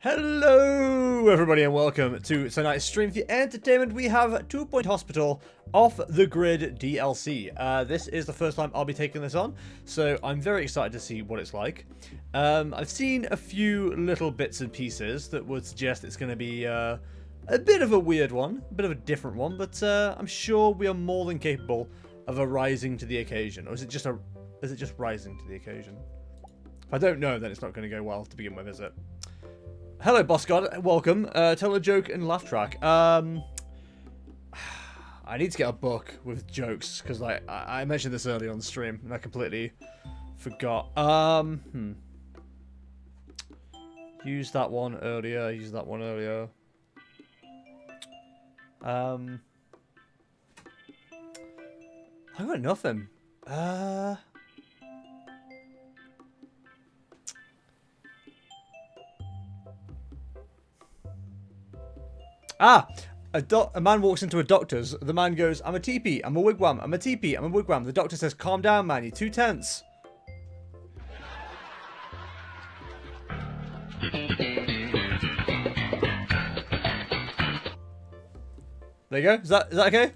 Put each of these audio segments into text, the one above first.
Hello everybody and welcome to tonight's stream. For your entertainment, we have 2 Point Hospital Off the Grid DLC. This is the first time I'll be taking this on, so I'm very excited to see what it's like. I've seen a few little bits and pieces that would suggest it's going to be a bit of a weird one, a bit of a different one, but I'm sure we are more than capable of rising to the occasion. Or is it just rising to the occasion? If I don't know, then it's not going to go well to begin with, is it? Hello, Boss God. Welcome. Tell a joke and laugh track. I need to get a book with jokes because I mentioned this earlier on the stream and I completely forgot. Used that one earlier. I got nothing. A man walks into a doctor's. The man goes, "I'm a teepee, I'm a wigwam, I'm a teepee, I'm a wigwam." The doctor says, "Calm down, man, you're too tense." There you go. Is that okay?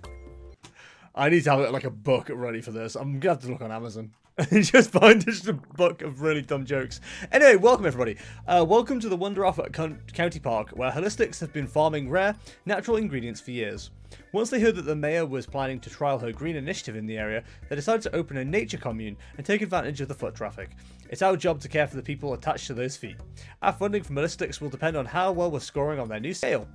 I need to have like a book ready for this. I'm gonna have to look on Amazon and just find just a book of really dumb jokes. Anyway, welcome everybody. Welcome to the Wonder Off at County Park, where holistics have been farming rare, natural ingredients for years. Once they heard that the mayor was planning to trial her green initiative in the area, they decided to open a nature commune and take advantage of the foot traffic. It's our job to care for the people attached to those feet. Our funding from holistics will depend on how well we're scoring on their new scale.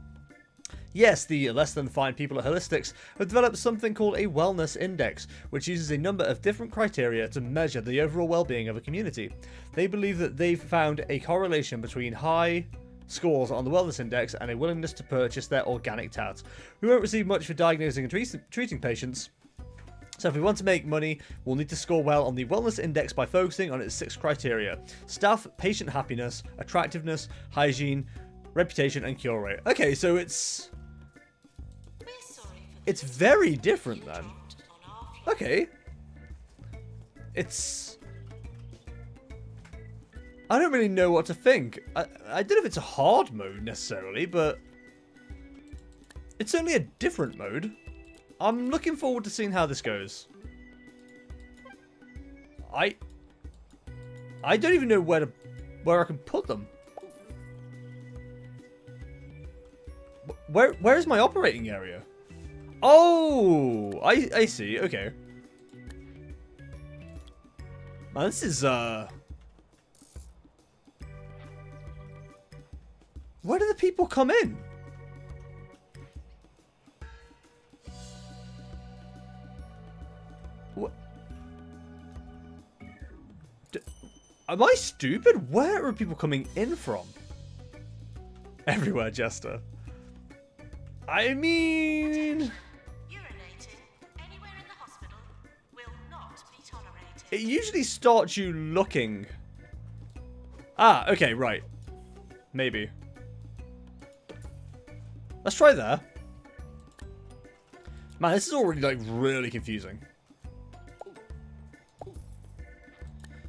Yes, the less than fine people at Holistics have developed something called a wellness index, which uses a number of different criteria to measure the overall well-being of a community. They believe that they've found a correlation between high scores on the wellness index and a willingness to purchase their organic tats. We won't receive much for diagnosing and treating patients, so if we want to make money, we'll need to score well on the wellness index by focusing on its 6 criteria: staff, patient happiness, attractiveness, hygiene, reputation, and cure rate. Okay, so it's very different then. Okay. I don't really know what to think. I don't know if it's a hard mode necessarily, but it's certainly a different mode. I'm looking forward to seeing how this goes. I don't even know where I can put them. Where is my operating area? Oh, I see. Okay. Man, this is where do the people come in? What? Am I stupid? Where are people coming in from? Everywhere, Jester. I mean, urinating anywhere in the hospital will not be tolerated. It usually starts you looking. Ah, okay, right. Maybe. Let's try there. Man, this is already like really confusing.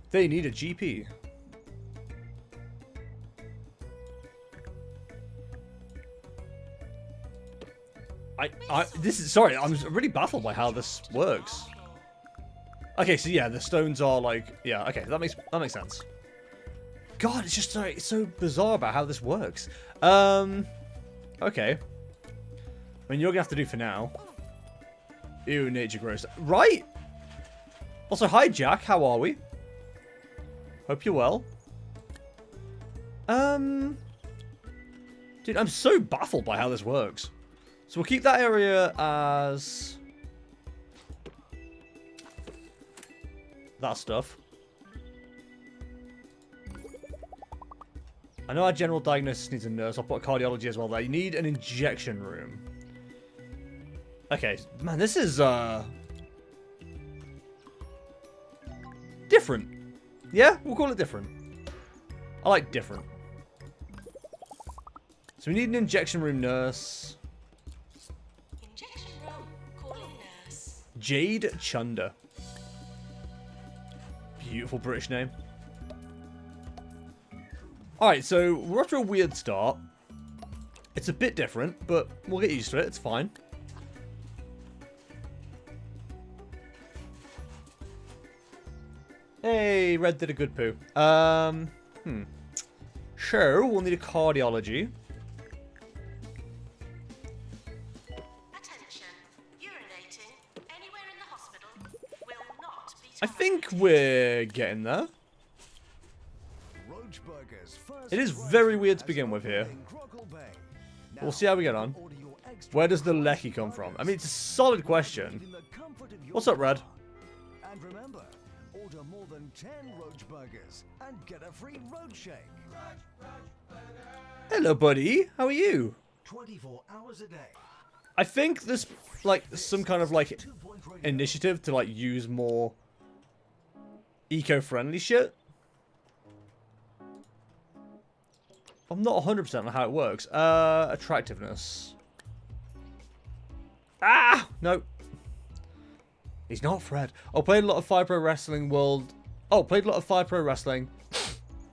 They need a GP. Sorry, I'm really baffled by how this works. Okay, so yeah, the stones are like, yeah, okay, that makes sense. God, it's just it's so bizarre about how this works. Okay. I mean, you're gonna have to do for now. Ew, nature gross. Right? Also, hi Jack, how are we? Hope you're well. Dude, I'm so baffled by how this works. So we'll keep that area as that stuff. I know our general diagnosis needs a nurse. I'll put cardiology as well there. You need an injection room. Okay, man, this is different. Yeah, we'll call it different. I like different. So we need an injection room nurse. Jade Chunder. Beautiful British name. Alright, so we're after a weird start. It's a bit different, but we'll get used to it. It's fine. Hey, Red did a good poo. Sure, we'll need a cardiology. Attention. Urinating anywhere in the hospital will not be I think we're getting there. It is very weird to begin with here. We'll see how we get on. Where does the lecky come from? I mean, it's a solid question. What's up, Red? And remember, order more than 10 roach burgers and get a free roach shake. Hello, buddy. How are you? 24 hours a day. I think there's like some kind of like initiative to like use more eco-friendly shit. I'm not 100% on how it works. Attractiveness. Ah! No. He's not Fred. Oh, played a lot of Fire Pro Wrestling World. Oh, played a lot of Fire Pro Wrestling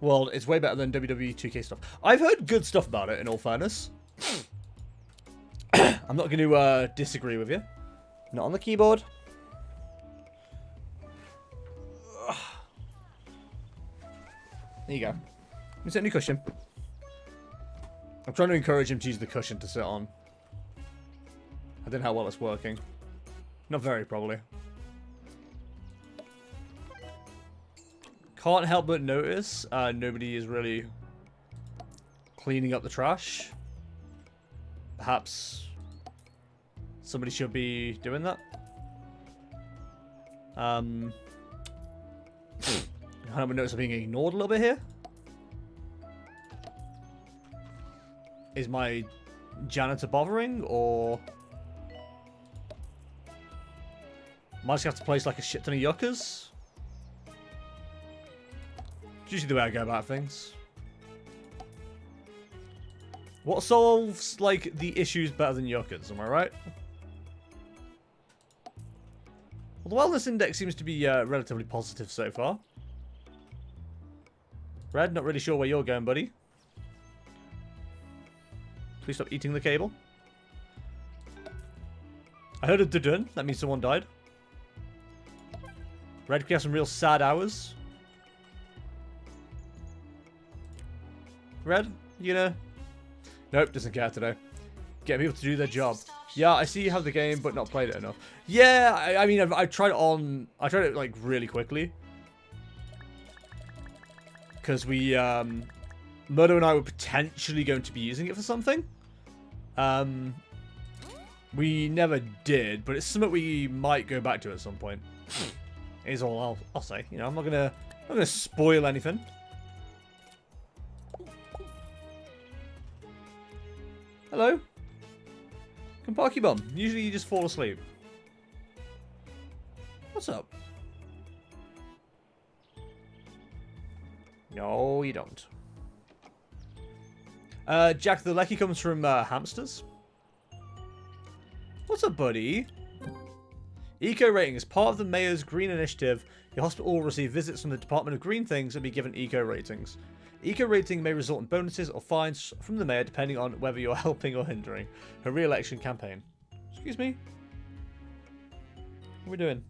World. It's way better than WWE 2K stuff. I've heard good stuff about it, in all fairness. I'm not going to disagree with you. Not on the keyboard. There you go. It's a new cushion. I'm trying to encourage him to use the cushion to sit on. I don't know how well it's working. Not very, probably. Can't help but notice nobody is really cleaning up the trash. Perhaps somebody should be doing that. Can't help but notice I'm being ignored a little bit here. Is my janitor bothering, or am I just going to have to place like a shit ton of yuccas? It's usually the way I go about things. What solves like the issues better than yuccas, am I right? Well, the wellness index seems to be relatively positive so far. Red, not really sure where you're going, buddy. Please stop eating the cable. I heard a dun. That means someone died. Red, we have some real sad hours. Red, you know? Nope, doesn't care today. Get people to do their job. Yeah, I see you have the game, but not played it enough. Yeah, I mean, I tried it on. I tried it like really quickly because we, Murdo and I were potentially going to be using it for something. We never did, but it's something we might go back to at some point. Is all I'll say. You know, I'm not gonna spoil anything. Hello. Come park your bum. Usually you just fall asleep. What's up? No, you don't. Jack, the lecky comes from hamsters. What's up, buddy? Eco rating is part of the mayor's green initiative. Your hospital will receive visits from the Department of Green Things and be given eco ratings. Eco rating may result in bonuses or fines from the mayor depending on whether you're helping or hindering her re-election campaign. Excuse me? What are we doing?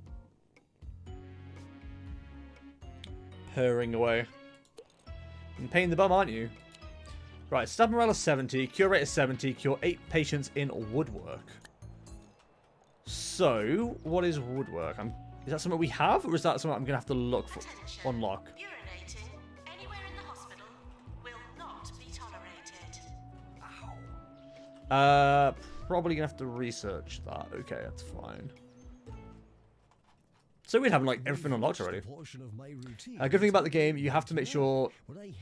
Purring away. In pain in the bum, aren't you? Right, stab morale is 70, cure rate is 70, cure 8 patients in woodwork. So, what is woodwork? Is that something we have, or is that something I'm going to have to look for? Unlock. Urinating anywhere in the hospital will not be tolerated. Ow. Probably going to have to research that. Okay, that's fine. So we'd have like everything unlocked already. Good thing about the game, you have to make sure the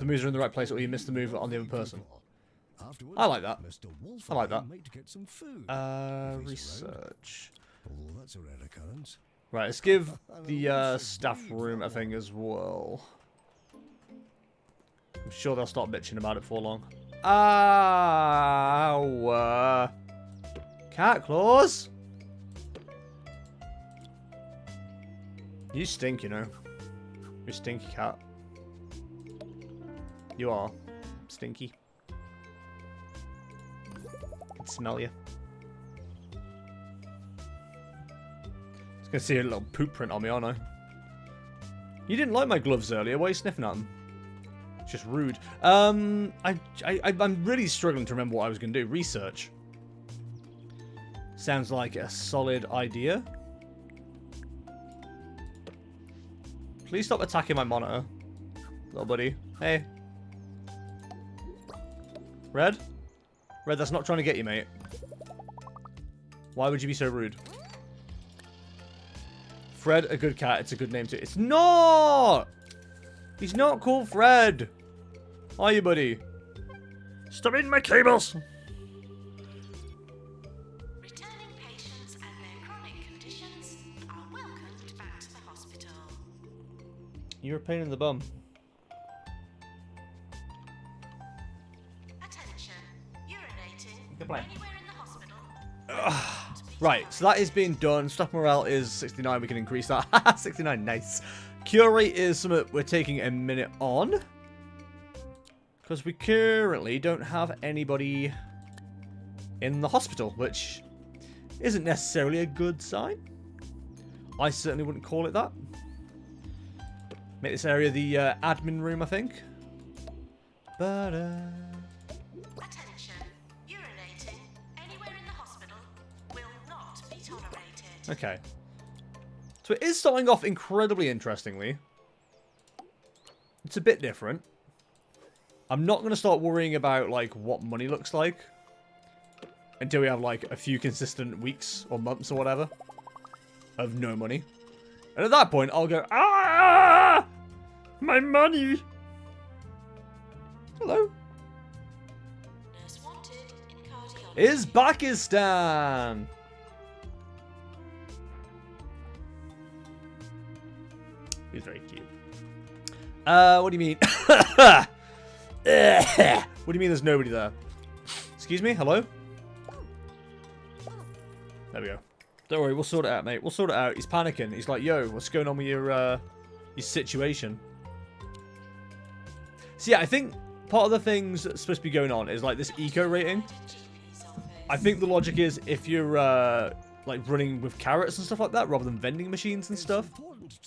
moves are in the right place or you miss the move on the other person. I like that. I like that. Research. Right, let's give the staff room a thing as well. I'm sure they'll start bitching about it for long. Ow! Cat claws! You stink, you know. You stinky cat. You are. Stinky. I can smell you. Just gonna see a little poop print on me, aren't I? You didn't like my gloves earlier. Why are you sniffing at them? It's just rude. I'm really struggling to remember what I was gonna do. Research. Sounds like a solid idea. Please stop attacking my monitor, little buddy. Hey. Red? Red, that's not trying to get you, mate. Why would you be so rude? Fred, a good cat. It's a good name too. It's not! He's not called Fred. Are you, buddy? Stop eating my cables! Returning patients and their chronic conditions are welcomed back to the hospital. You're a pain in the bum. Attention. Urinating Good plan. anywhere in the hospital. Right, so that is being done. Staff morale is 69. We can increase that. 69, nice. Cure rate is something we're taking a minute on. Because we currently don't have anybody in the hospital, which isn't necessarily a good sign. I certainly wouldn't call it that. Make this area the admin room, I think. Attention. Urinating anywhere in the hospital will not be tolerated. Okay. So it is starting off incredibly interestingly. It's a bit different. I'm not going to start worrying about, like, what money looks like. Until we have, like, a few consistent weeks or months or whatever. Of no money. And at that point, I'll go, ah! My money! Hello. Nurse wanted in cardiology. Is Pakistan! He's very cute. What do you mean? What do you mean there's nobody there? Excuse me? Hello? There we go. Don't worry, we'll sort it out, mate. We'll sort it out. He's panicking. He's like, yo, what's going on with your situation? So yeah, I think part of the things that's supposed to be going on is like this eco rating. GP's office. I think the logic is if you're like running with carrots and stuff like that rather than vending machines and stuff,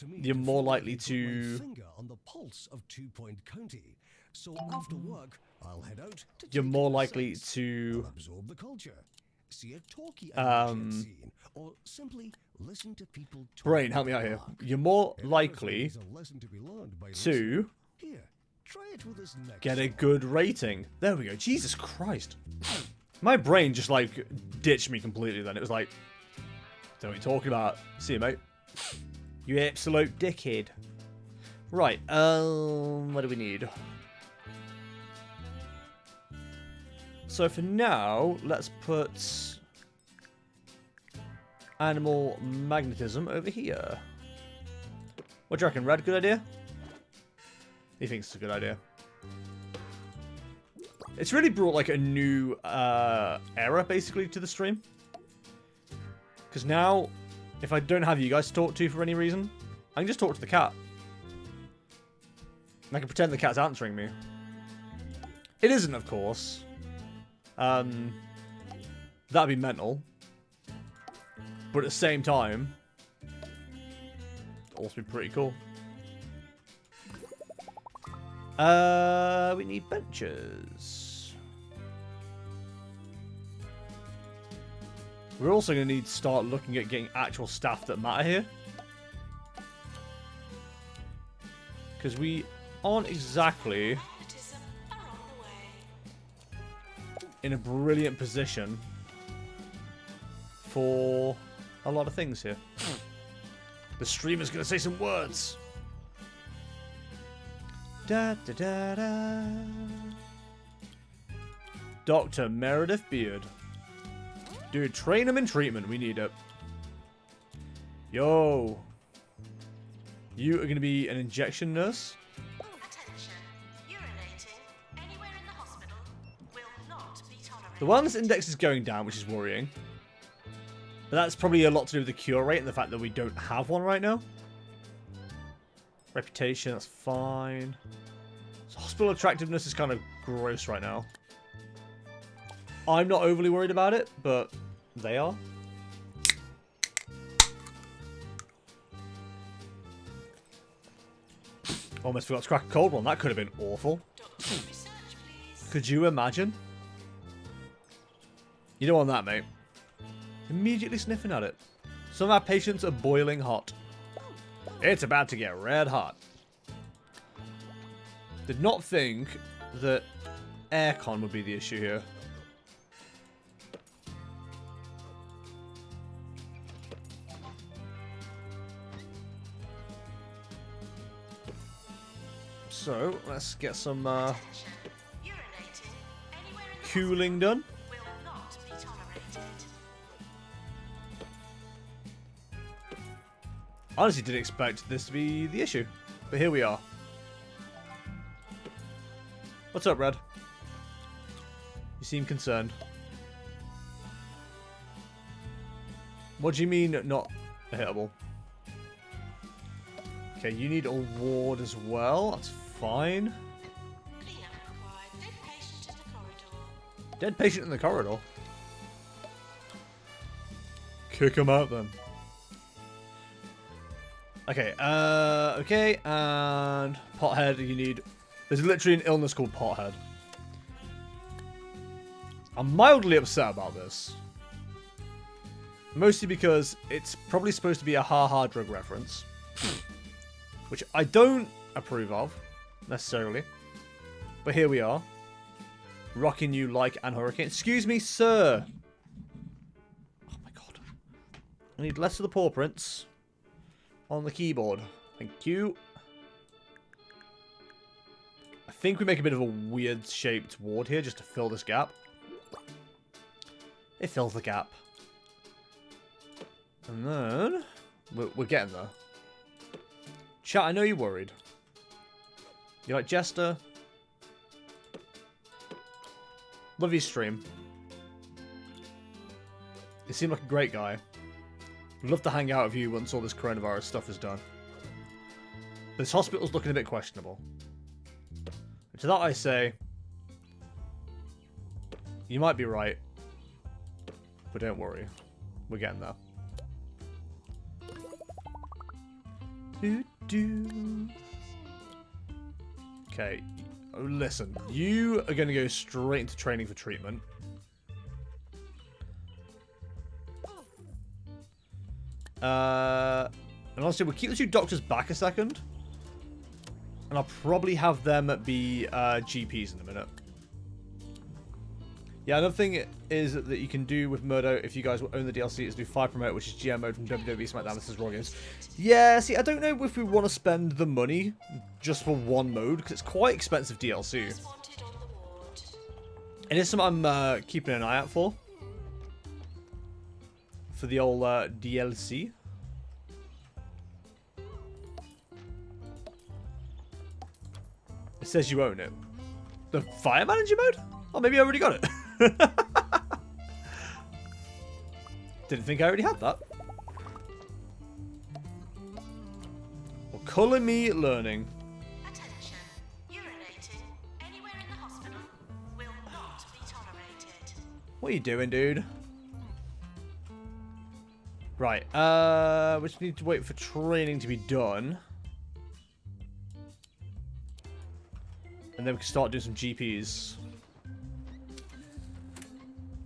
you're more likely to on the pulse of 2 Point County. So after work, I'll head out to you're take more in the likely sights, to absorb the culture, see a talkie scene, or simply listen to people talk. brain, help me out here. You're more likely There's a lesson to be learned by to listening. Here, try it with this next get a song. good rating. There we go. Jesus Christ. My brain just like ditched me completely then. It was like, don't we talking about? See you, mate. You absolute dickhead. Right, what do we need? So for now, let's put animal magnetism over here. What do you reckon, Red? Good idea? He thinks it's a good idea. It's really brought like a new era basically to the stream. Because now, if I don't have you guys to talk to for any reason, I can just talk to the cat. And I can pretend the cat's answering me. It isn't, of course. That'd be mental. But at the same time, it'd also be pretty cool. We need benches. We're also going to need to start looking at getting actual staff that matter here. Because we aren't exactly Magnetism are on the way. in a brilliant position for a lot of things here. The streamer's going to say some words. Da, da, da, da. Dr. Meredith Beard. Dude, train him in treatment. We need it. Yo. You are going to be an injection nurse? Attention. Urinating anywhere in the hospital will not be tolerated. The wellness index is going down, which is worrying. But that's probably a lot to do with the cure rate and the fact that we don't have one right now. Reputation, that's fine. It's a hospital. hospital attractiveness is kind of gross right now. I'm not overly worried about it, but they are. Almost forgot to crack a cold one. That could have been awful. Could you imagine? You don't want that, mate. Immediately sniffing at it. Some of our patients are boiling hot. It's about to get red hot. Did not think that aircon would be the issue here. So, let's get some cooling done. Will not be tolerated. Honestly, didn't expect this to be the issue, but here we are. What's up, Red? You seem concerned. What do you mean not hittable? Okay, you need a ward as well. That's fine. Cleanup required. Dead patient in the corridor. Dead patient in the corridor. Kick him out then. Okay, okay, and pothead, you need... There's literally an illness called pothead. I'm mildly upset about this. Mostly because it's probably supposed to be a ha-ha drug reference. Which I don't approve of, necessarily. But here we are. Rocking you like an hurricane. Excuse me, sir. Oh my god. I need less of the paw prints on the keyboard. Thank you. I think we make a bit of a weird shaped ward here just to fill this gap. It fills the gap. And then we're getting there. Chat, I know you're worried. You like Jester? Love your stream. You seem like a great guy. Would love to hang out with you once all this coronavirus stuff is done. This hospital's looking a bit questionable. And to that I say, you might be right, but don't worry. We're getting there. Okay, listen, you are going to go straight into training for treatment. And honestly, we'll keep the two doctors back a second. And I'll probably have them be GPs in a minute. Yeah, another thing is that you can do with Murdo, if you guys own the DLC, is do Fire Promote, which is GM mode from WWE SmackDown. This is Raw Games. Yeah, see, I don't know if we want to spend the money just for one mode, because it's quite expensive DLC. Wanted on the ward. It is something I'm keeping an eye out for the old DLC. It says you own it. The Fire Manager mode? Oh, maybe I already got it. Didn't think I already had that. Well, colour me learning. Attention. Urinating anywhere in the hospital will not be tolerated. What are you doing, dude? Right, we just need to wait for training to be done. And then we can start doing some GPs.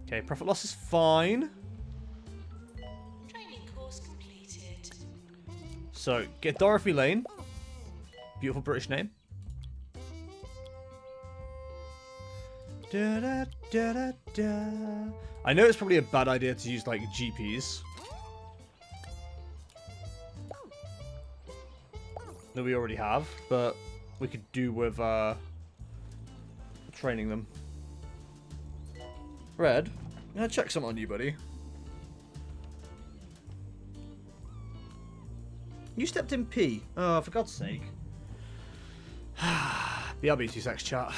Okay, profit loss is fine. Training course completed. So, get Dorothy Lane. Beautiful British name. Da, da, da, da, da. I know it's probably a bad idea to use, like, GPs. That we already have, but we could do with, training them. Red, I'm gonna check something on you, buddy. You stepped in pee. Oh, for God's sake. BRB 2 sex chat.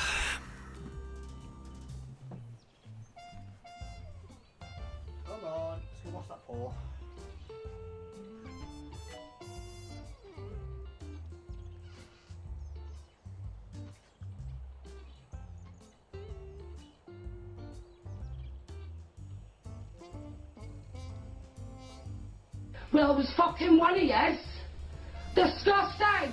Come on, let's go wash that paw. Well, I was fucking one of yes. Disgusting.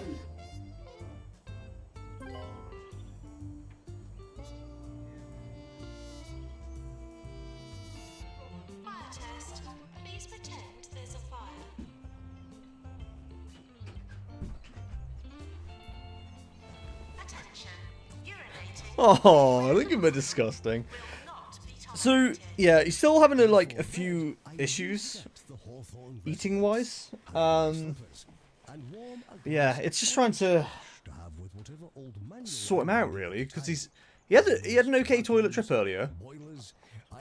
Fire test. Please pretend there's a fire. Attention. Urinating. Oh, look at me disgusting. Not be So, tolerated. yeah, he's still having like a few issues eating wise. But yeah, it's just trying to sort him out really, because he had an okay toilet trip earlier.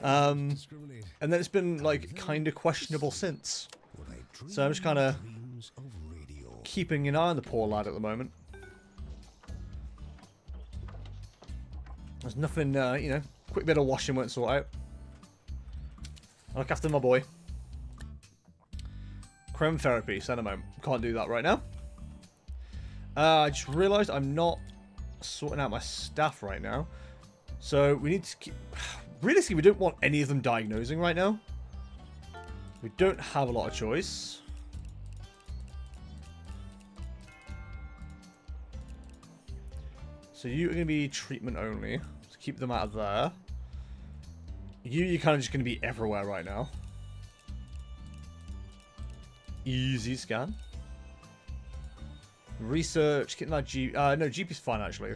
And then it's been like kind of questionable since. So I'm just kind of keeping an eye on the poor lad at the moment. There's nothing, you know, quick bit of washing won't sort out. I'll look after my boy. Chromotherapy, send him home. Can't do that right now. I just realised I'm not sorting out my staff right now. So we need to keep... Realistically, we don't want any of them diagnosing right now. We don't have a lot of choice. So you're going to be treatment only. So keep them out of there. You're kind of just going to be everywhere right now. Easy scan. Research, getting that G... no, GP's fine, actually.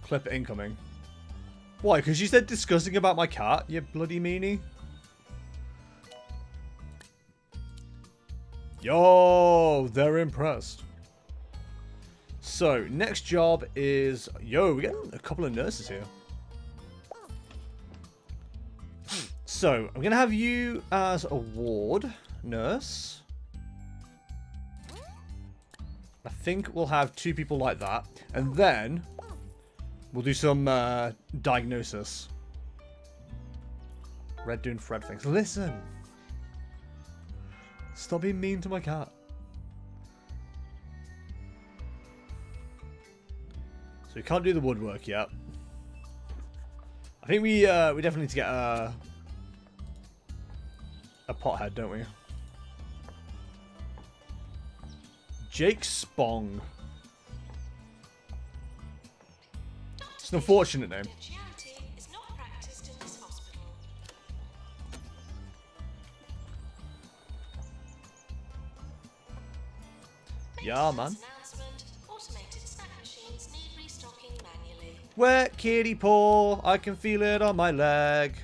Clip incoming. Why? Because you said disgusting about my cat, you bloody meanie? Yo, they're impressed. So, next job is... Yo, we're getting a couple of nurses here. So, I'm going to have you as a ward nurse. I think we'll have 2 people like that. And then, we'll do some diagnosis. Red doing Fred things. Listen! Stop being mean to my cat. So we can't do the woodwork yet. I think we definitely need to get a pothead, don't we? Jake Spong. It's an unfortunate name. Confidentiality is not practiced in this hospital. Yeah, man. Announcement. Automated snack machines need restocking manually. Wet kitty paw, I can feel it on my leg.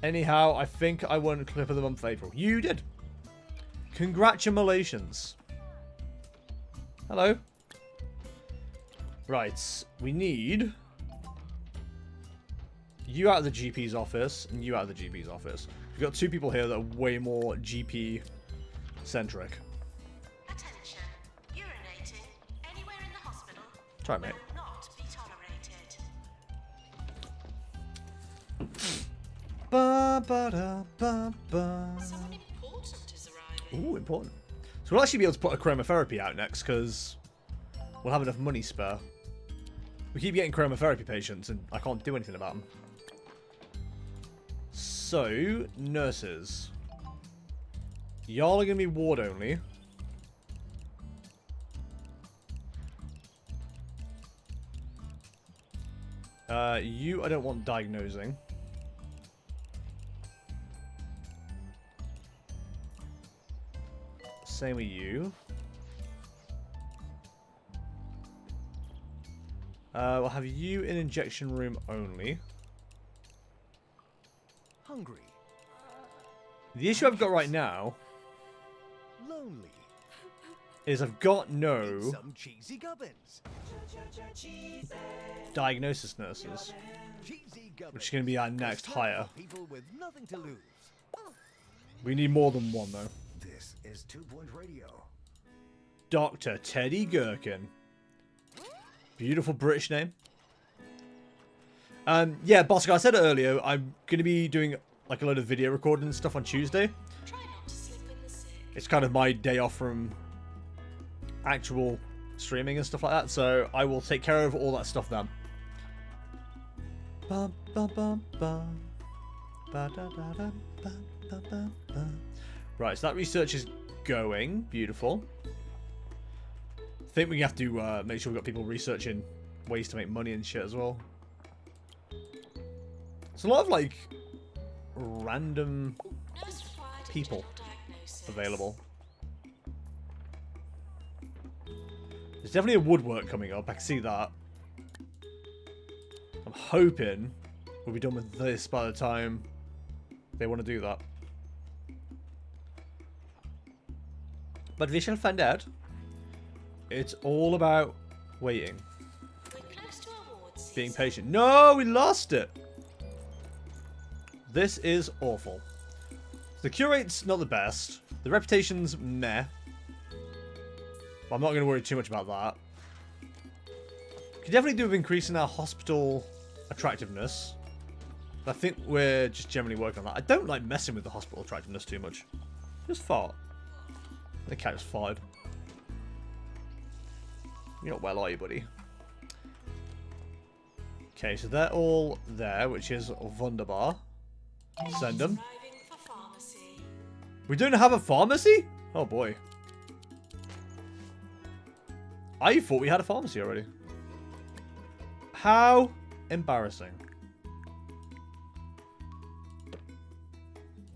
Anyhow, I think I won Clip of the Month April. You did. Congratulations. Hello. Right, we need you out of the GP's office and you out of the GP's office. We've got 2 people here that are way more GP centric. Attention. Urinating anywhere in the hospital Try it, mate. will not be tolerated. Ba ba da ba ba. Someone important is arriving. Ooh, important. So we'll actually be able to put a chromotherapy out next because we'll have enough money spare. We keep getting chromotherapy patients and I can't do anything about them. So, nurses. Y'all are going to be ward only. You I don't want diagnosing. Same with you. We'll have you in injection room only. Hungry. The issue I've got right now Lonely. is I've got no Some cheesy gubbins. diagnosis nurses, Cheesy gubbins. which is going to be our next hire. People with nothing to lose. We need more than one though. This is 2 Point Radio. Dr. Teddy Gherkin. Beautiful British name. Yeah, boss guy, I said it earlier, I'm going to be doing like a load of video recording and stuff on Tuesday. Try not to slip in the sick. It's kind of my day off from actual streaming and stuff like that, so I will take care of all that stuff then. Bum, bum, bum, bum. Ba-da-da-da, bum, bum, bum, bum. Right, so that research is going. Beautiful. I think we have to make sure we've got people researching ways to make money and shit as well. There's a lot of, like, random people available. There's definitely a woodwork coming up. I can see that. I'm hoping we'll be done with this by the time they want to do that. But we shall find out. It's all about waiting. Being patient. No, we lost it. This is awful. The cure rate's not the best. The reputation's meh. But I'm not going to worry too much about that. Could definitely do with increasing our hospital attractiveness. I think we're just generally working on that. I don't like messing with the hospital attractiveness too much. Just fart. The cat just farted. You're not well, are you, buddy? Okay, so they're all there, which is wunderbar. Send them. We don't have a pharmacy? Oh boy. I thought we had a pharmacy already. How embarrassing.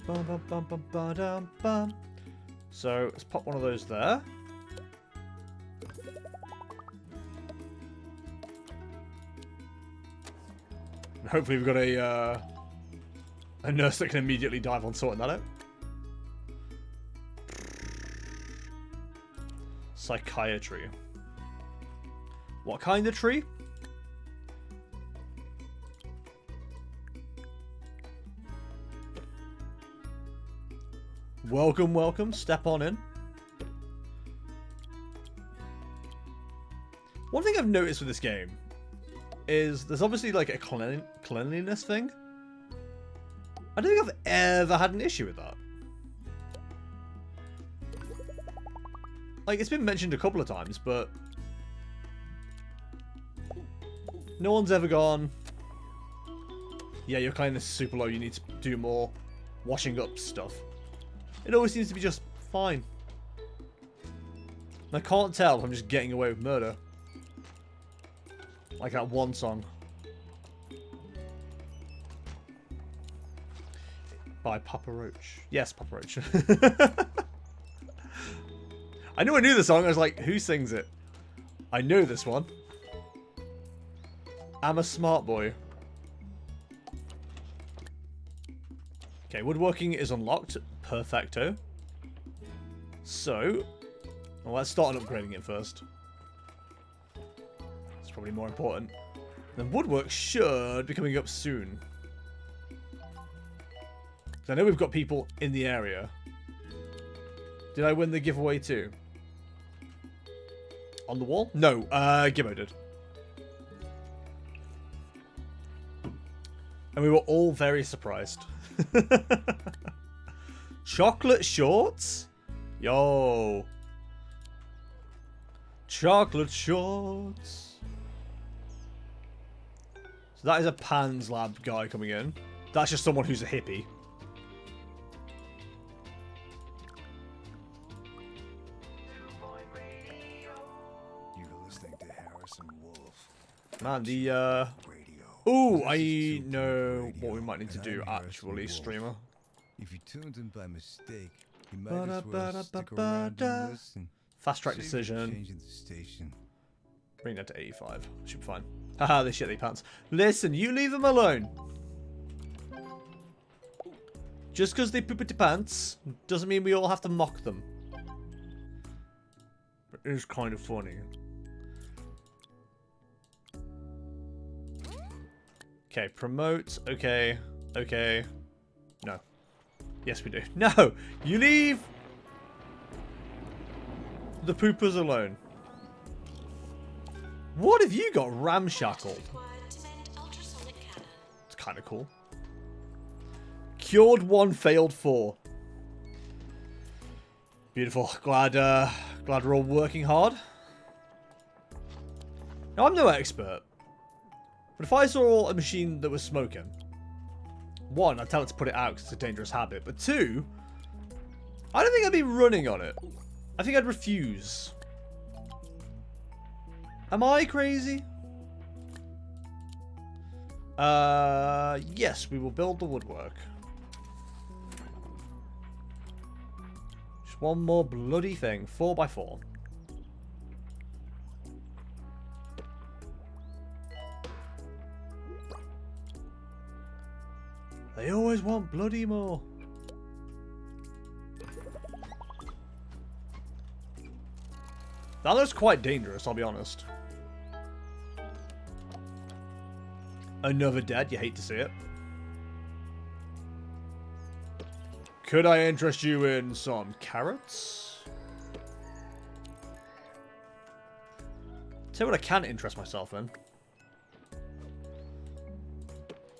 Bum, bum, bum, bum, ba-dum, bum. So let's pop one of those there. And hopefully we've got a nurse that can immediately dive on sorting that out. Psychiatry. What kind of tree? Welcome, welcome. Step on in. One thing I've noticed with this game is there's obviously like a cleanliness thing. I don't think I've ever had an issue with that. Like, it's been mentioned a couple of times, but no one's ever gone, yeah, your cleanliness is super low, you need to do more washing up stuff. It always seems to be just fine. And I can't tell if I'm just getting away with murder. Like that one song. By Papa Roach. Yes, Papa Roach. I knew the song. I was like, who sings it? I know this one. I'm a smart boy. Okay, woodworking is unlocked. Perfecto. So, well, let's start on upgrading it first. It's probably more important. Then woodwork should be coming up soon. I know we've got people in the area. Did I win the giveaway too? On the wall? No, Gibbo did. And we were all very surprised. Chocolate shorts? Yo. Chocolate shorts. So that is a Pan's Lab guy coming in. That's just someone who's a hippie. Man, the, ooh, I know what we might need to do, actually, streamer. If you tuned in by mistake, you might as well stick around and listen. Fast track decision. Changing the station. Bring that to 85. Should be fine. Haha, they shit their pants. Listen, you leave them alone. Just because they poop at their pants doesn't mean we all have to mock them. But it is kind of funny. Okay, promote. Okay. Okay. No. Yes, we do. No! You leave the poopers alone. What have you got ramshackled? It's kind of cool. Cured 1, failed 4. Beautiful. Glad we're all working hard. Now, I'm no expert. But if I saw a machine that was smoking, one, I'd tell it to put it out because it's a dangerous habit. But two, I don't think I'd be running on it. I think I'd refuse. Am I crazy? Yes, we will build the woodwork. Just one more bloody thing. 4x4. They always want bloody more. That looks quite dangerous, I'll be honest. Another dead, you hate to see it. Could I interest you in some carrots? Tell you what I can interest myself in.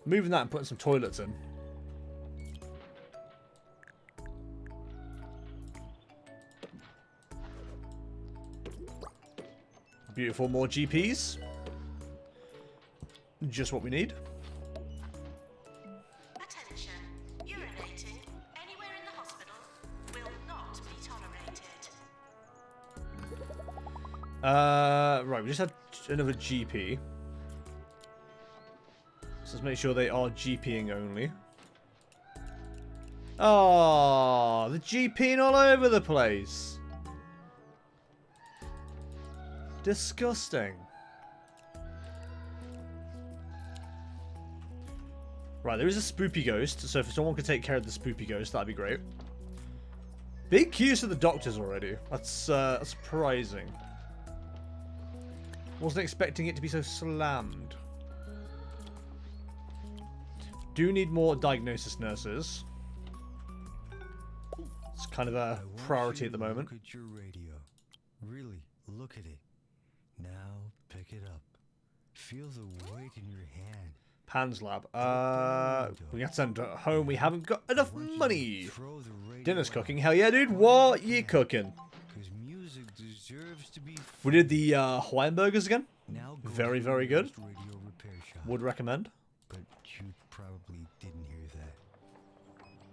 Moving that and putting some toilets in. Beautiful, more GPs. Just what we need. Attention. Urinating anywhere in the hospital will not be tolerated. Right, we just had another GP. So let's make sure they are GPing only. Oh, the GPing all over the place. Disgusting. Right, there is a spoopy ghost, so if someone could take care of the spoopy ghost, that'd be great. Big queues for the doctors already. That's surprising. Wasn't expecting it to be so slammed. Do need more diagnosis nurses. It's kind of a priority at the moment. Look at your radio. Really, look at it. Now pick it up. Feel the weight in your hand. Pan's lab. We got to send it home. We haven't got enough money. Dinner's cooking. Hell yeah, dude. What you cooking? Music deserves to be We did the Hawaiian burgers again. now go Very, to the very good. nearest radio repair shop. Would recommend. But you probably didn't hear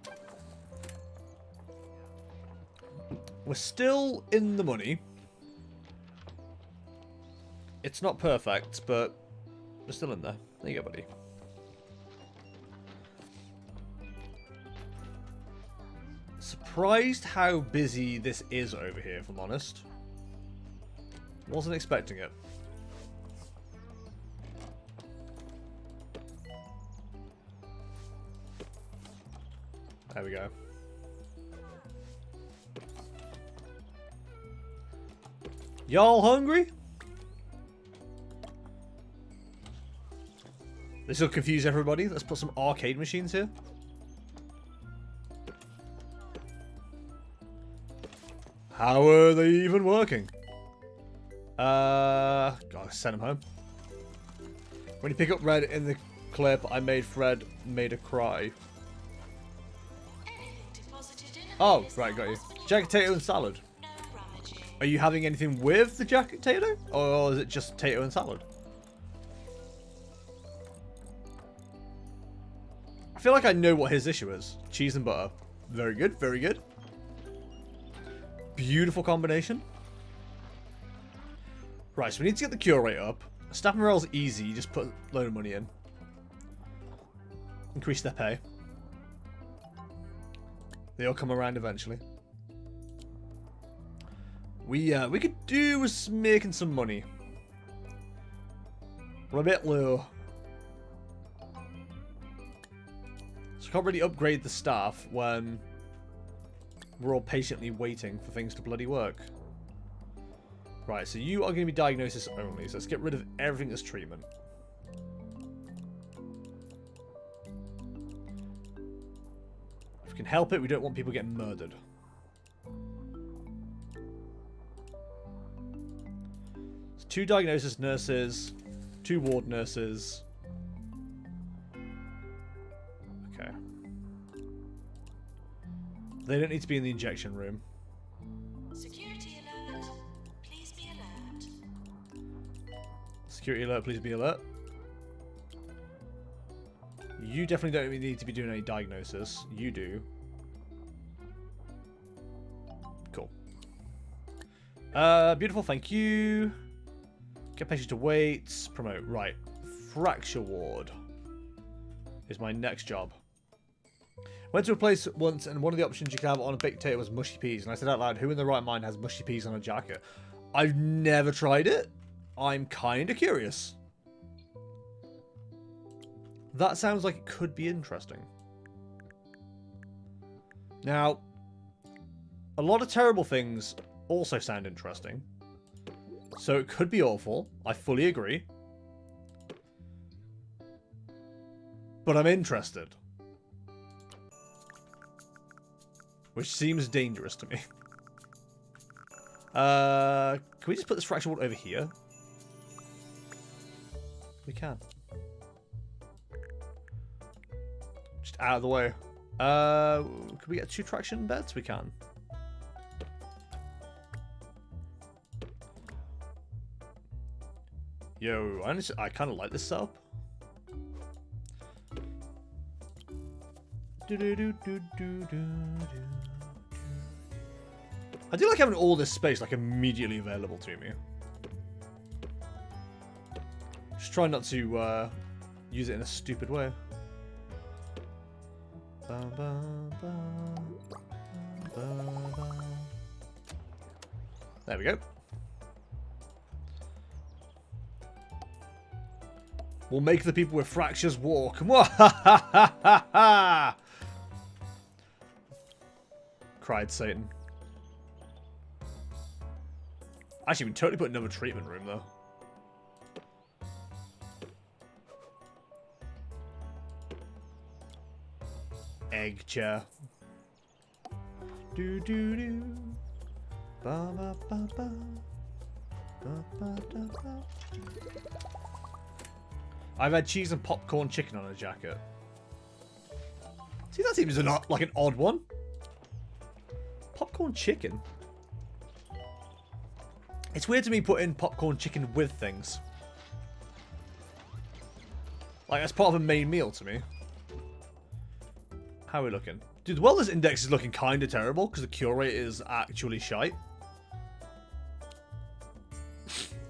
that. We're still in the money. It's not perfect, but we're still in there. There you go, buddy. Surprised how busy this is over here, if I'm honest. Wasn't expecting it. There we go. Y'all hungry? This will confuse everybody. Let's put some arcade machines here. How are they even working? Gotta send them home. When you pick up Red in the clip, I made Fred made a cry. Anything deposited in Oh, right, got you. Jack potato and salad. no rummaging. Are you having anything with the jacket potato? Or is it just potato and salad? I feel like I know what his issue is. Cheese and butter. Very good, very good. Beautiful combination. Right, so we need to get the cure rate up. Staff morale's easy, you just put a load of money in. Increase their pay. They'll come around eventually. We could do with making some money. We're a bit low. So I can't really upgrade the staff when we're all patiently waiting for things to bloody work. Right, so you are going to be diagnosis only, so let's get rid of everything that's treatment. If we can help it, we don't want people getting murdered. So 2 diagnosis nurses, 2 ward nurses. Okay. They don't need to be in the injection room. Security alert. Please be alert. Security alert, please be alert. You definitely don't need to be doing any diagnosis. You do. Cool. Beautiful, thank you. Get patient to wait. Promote. Right. Fracture ward is my next job. Went to a place once, and one of the options you could have on a baked potato was mushy peas. And I said out loud, who in their right mind has mushy peas on a jacket? I've never tried it. I'm kind of curious. That sounds like it could be interesting. Now, a lot of terrible things also sound interesting. So it could be awful. I fully agree. But I'm interested. Which seems dangerous to me. Can we just put this fracture ward over here? We can. Just out of the way. Could we get 2 traction beds? We can. Yo, I kind of like this setup. I do like having all this space like immediately available to me. Just try not to use it in a stupid way. There we go. We'll make the people with fractures walk. Cried Satan. Actually, we can totally put another treatment room, though. Egg chair. Do do do. Ba ba ba ba. Ba ba da ba. I've had cheese and popcorn chicken on a jacket. See, that seems like an odd one. Popcorn chicken. It's weird to me putting popcorn chicken with things. Like, that's part of a main meal to me. How are we looking? Dude, the wellness index is looking kind of terrible because the cure rate is actually shite.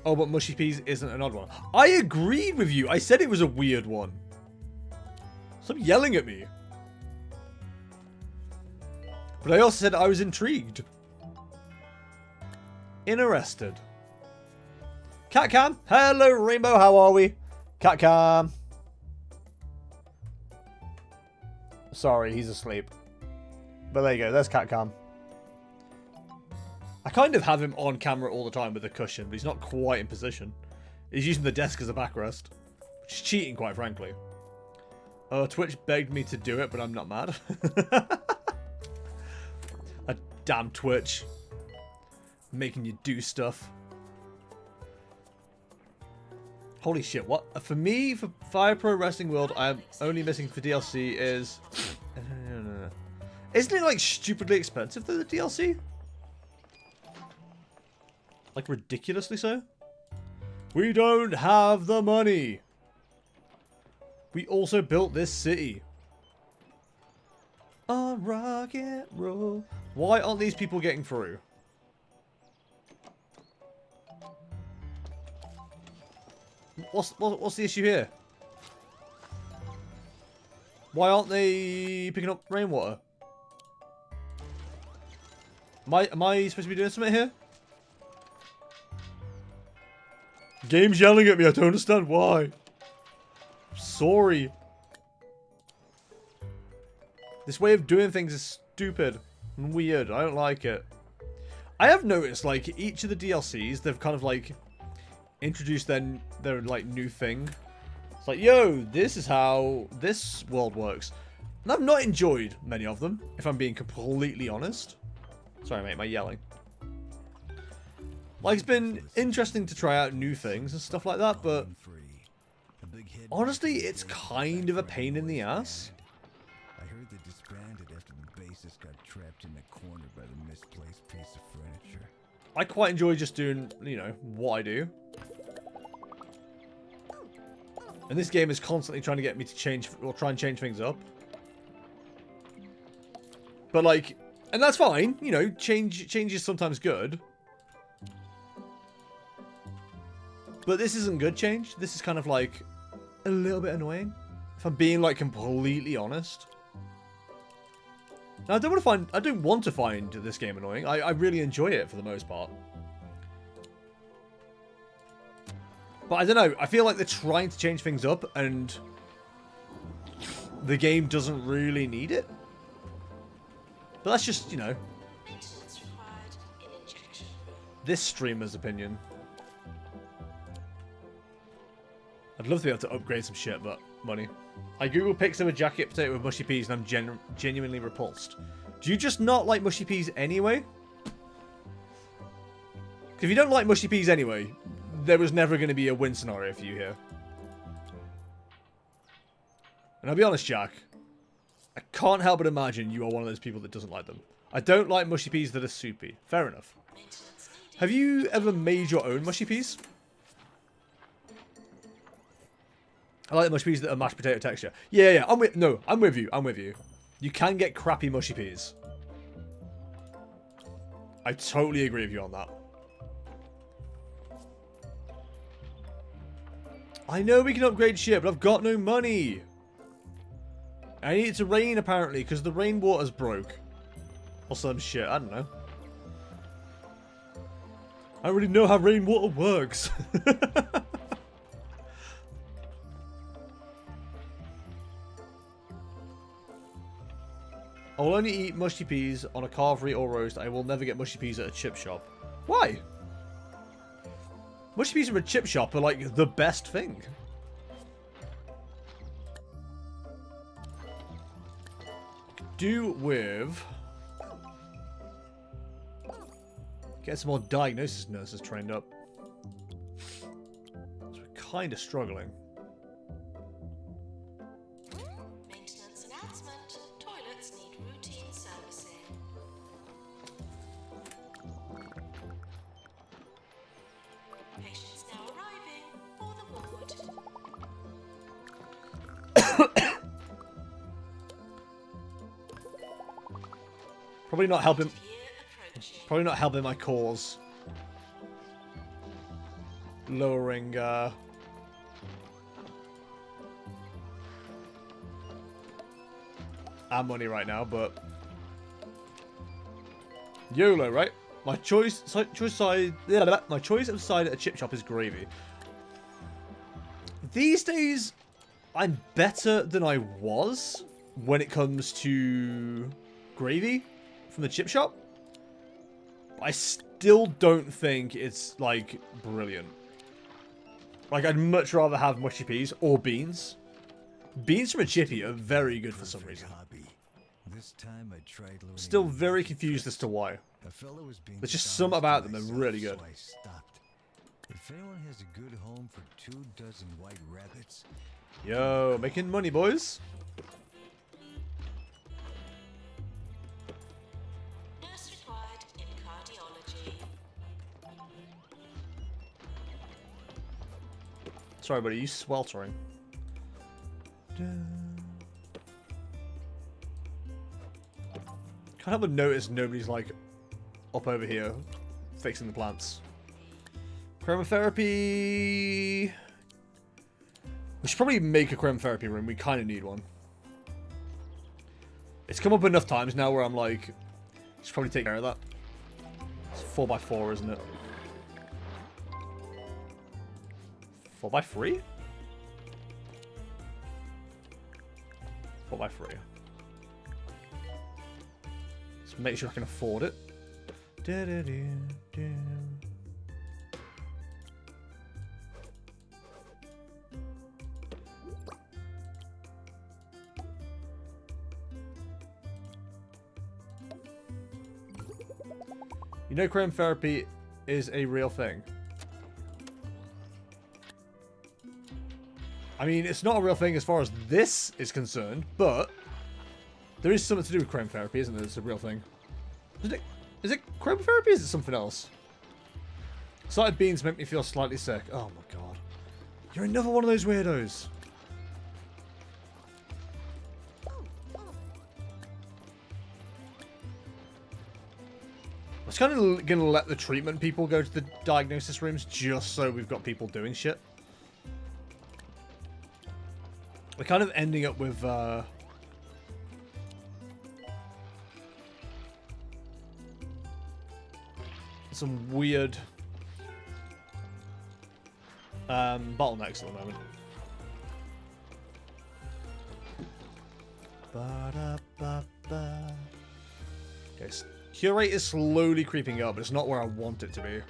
Oh, but mushy peas isn't an odd one. I agreed with you. I said it was a weird one. Stop yelling at me. But I also said I was intrigued. Interested. Cat Cam. Hello, Rainbow. How are we? Cat Cam. Sorry, he's asleep. But there you go. There's Cat Cam. I kind of have him on camera all the time with a cushion, but he's not quite in position. He's using the desk as a backrest. Which is cheating, quite frankly. Twitch begged me to do it, but I'm not mad. A damn Twitch. Making you do stuff. Holy shit, what? For me, for Fire Pro Wrestling World, I'm only missing for DLC is... Isn't it, like, stupidly expensive, though, the DLC? Like, ridiculously so? We don't have the money. We also built this city. On rock and roll. Why aren't these people getting through? What's the issue here? Why aren't they picking up rainwater? Am I supposed to be doing something here? Game's yelling at me. I don't understand why. Sorry. This way of doing things is stupid and weird. I don't like it. I have noticed, like, each of the DLCs, they've kind of, like, introduced their like, new thing. It's like, yo, this is how this world works. And I've not enjoyed many of them, if I'm being completely honest. Sorry, mate, my yelling. Like, it's been interesting to try out new things and stuff like that, but honestly, it's kind of a pain in the ass. I heard they disbanded after the bassist got trapped in a corner by the misplaced piece of furniture. I quite enjoy just doing, you know, what I do. And this game is constantly trying to get me to change, or try and change things up. But like, and that's fine, you know, change is sometimes good. But this isn't good change. This is kind of like a little bit annoying. If I'm being like completely honest. Now, I don't want to find this game annoying. I really enjoy it for the most part. But I don't know, I feel like they're trying to change things up and the game doesn't really need it. But that's just, you know, Maintenance required in injection room. this streamer's opinion. I'd love to be able to upgrade some shit, but money. I Google pics of a jacket potato with mushy peas and I'm genuinely repulsed. Do you just not like mushy peas anyway? If you don't like mushy peas anyway, there was never going to be a win scenario for you here. And I'll be honest, Jack. I can't help but imagine you are one of those people that doesn't like them. I don't like mushy peas that are soupy. Fair enough. Maintenance needed. Have you ever made your own mushy peas? I like the mushy peas that are mashed potato texture. Yeah, I'm with you. I'm with you. You can get crappy mushy peas. I totally agree with you on that. I know we can upgrade shit, but I've got no money. I need it to rain, apparently, because the rainwater's broke. Or some shit, I don't know. I don't really know how rainwater works. I will only eat mushy peas on a carvery or roast. I will never get mushy peas at a chip shop. Why? Mushy peas from a chip shop are like the best thing. Do with... Get some more diagnosis nurses trained up. So we're kind of struggling. Maintenance announcement. Toilets need routine servicing. Patients now arriving for the ward. Probably not helping. Year approaching. Probably not helping my cause. Lowering, our money right now, but YOLO, right? My choice of side at a chip shop is gravy. These days, I'm better than I was when it comes to gravy from the chip shop. I still don't think it's, like, brilliant. Like, I'd much rather have mushy peas or beans. Beans from a chippy are very good for some reason. Hobby. This time I tried learning Still very confused as to why. A fellow was being There's just dishonest some about to them that are myself, really good. So I stopped. If anyone has a good home for 24 white rabbits, Yo, making money, boys. Nurse required in cardiology. Sorry, buddy, you sweltering. Can't help but notice nobody's, like, up over here fixing the plants. Chromotherapy. We should probably make a chromotherapy room. We kind of need one. It's come up enough times now where I'm like, should probably take care of that. It's 4x4, isn't it? 4x3? 4x3. Let's make sure I can afford it. You know, chromotherapy is a real thing. I mean, it's not a real thing as far as this is concerned, but there is something to do with chromotherapy, isn't there? It's a real thing. Is it chromotherapy? Is it something else? Salted beans make me feel slightly sick. Oh my god. You're another one of those weirdos. was kind of going to let the treatment people go to the diagnosis rooms just so we've got people doing shit. We're kind of ending up with some weird bottlenecks at the moment. Ba-da-ba-ba. Okay, cure rate is slowly creeping up, but it's not where I want it to be.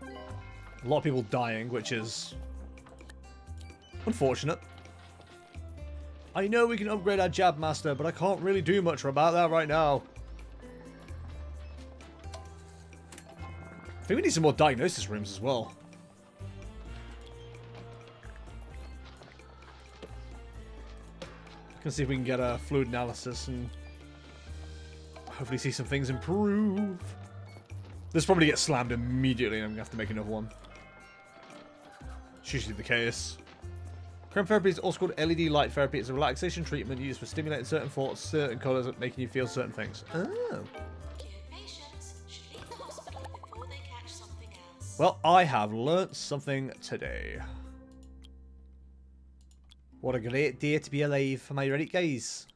A lot of people dying, which is unfortunate. I know we can upgrade our jab master, but I can't really do much about that right now. I think we need some more diagnosis rooms as well. Can see if we can get a fluid analysis and hopefully see some things improve. This probably gets slammed immediately and I'm going to have to make another one. It's usually the case. Current therapy is also called LED light therapy. It's a relaxation treatment used for stimulating certain thoughts, certain colours, making you feel certain things. Oh. Cured patients should leave the hospital before they catch something else. Well, I have learnt something today. What a great day to be alive. Am I ready, guys?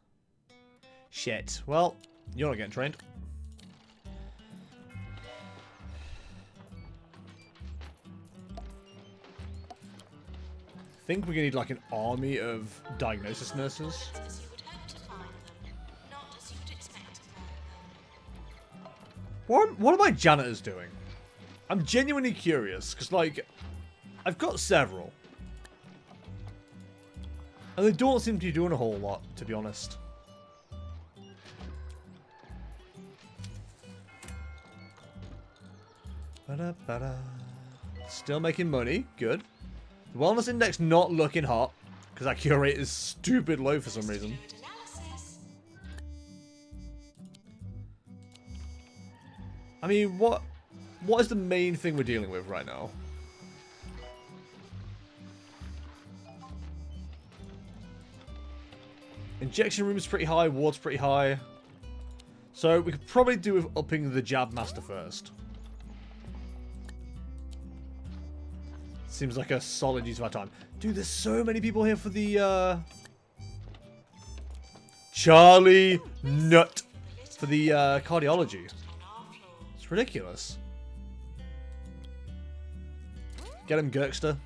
Shit. Well, you're not getting trained. I think we're going to need like an army of diagnosis nurses. As you would hope to find them, not as you would expect to find them. What are my janitors doing? I'm genuinely curious, because like, I've got several. And they don't seem to be doing a whole lot, to be honest. Ba-da-ba-da. Still making money. Good. The wellness index not looking hot, because our cure rate is stupid low for some reason. Fluid analysis. I mean, what is the main thing we're dealing with right now? Injection room is pretty high, ward's pretty high. So we could probably do with upping the jab master first. Seems like a solid use of our time. Dude, there's so many people here for the Charlie Nut for the cardiology. It's ridiculous. Get him, Gurkster.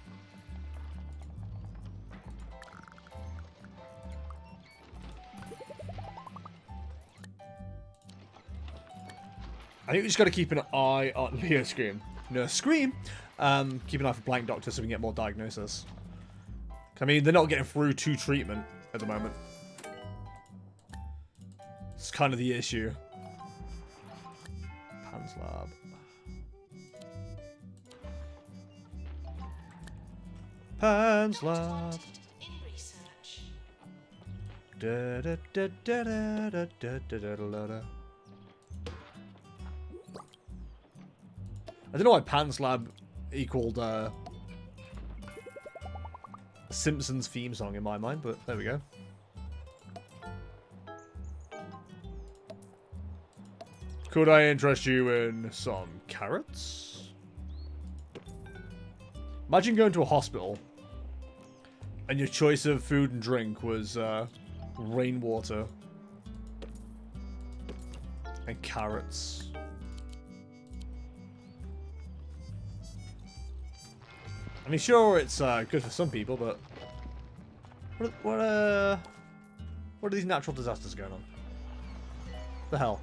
I think we just got to keep an eye on Leo Scream. No, Scream. Keep an eye for Blank Doctor so we can get more diagnosis. I mean, they're not getting through to treatment at the moment. It's kind of the issue. Pans Lab. Pans Lab. In research. Da, da, da, da, da, da, da, da, da, da. I don't know why Pans Lab equaled Simpsons theme song in my mind, but there we go. Could I interest you in some carrots? Imagine going to a hospital and your choice of food and drink was rainwater and carrots. I mean, sure, it's good for some people, but what are these natural disasters going on? The hell,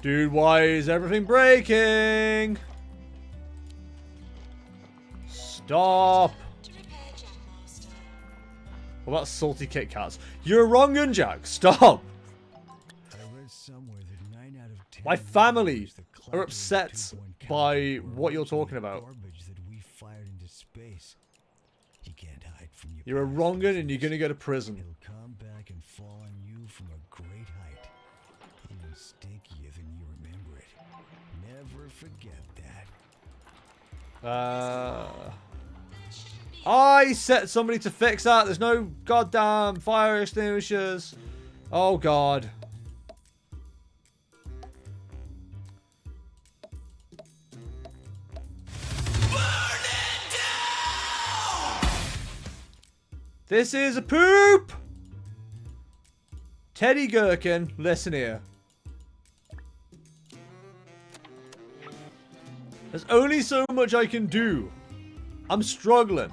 dude? Why is everything breaking? Stop! To repair Jam Master. What about salty Kit Kats? You're wrong, Jack. Stop! I read somewhere that 9 out of 10 My family use the are cloud upset 2.1 by caliber what you're of talking about. Garbage that we fired into space. You can't hide from your You're a past wrong 'un and you're mistakes. gonna go to prison. It'll come back and fall on you from a great height, even stinkier than you remember it. Never forget that. I set somebody to fix that. There's no goddamn fire extinguishers. Oh god. This is a poop! Teddy Gherkin, listen here. There's only so much I can do. I'm struggling.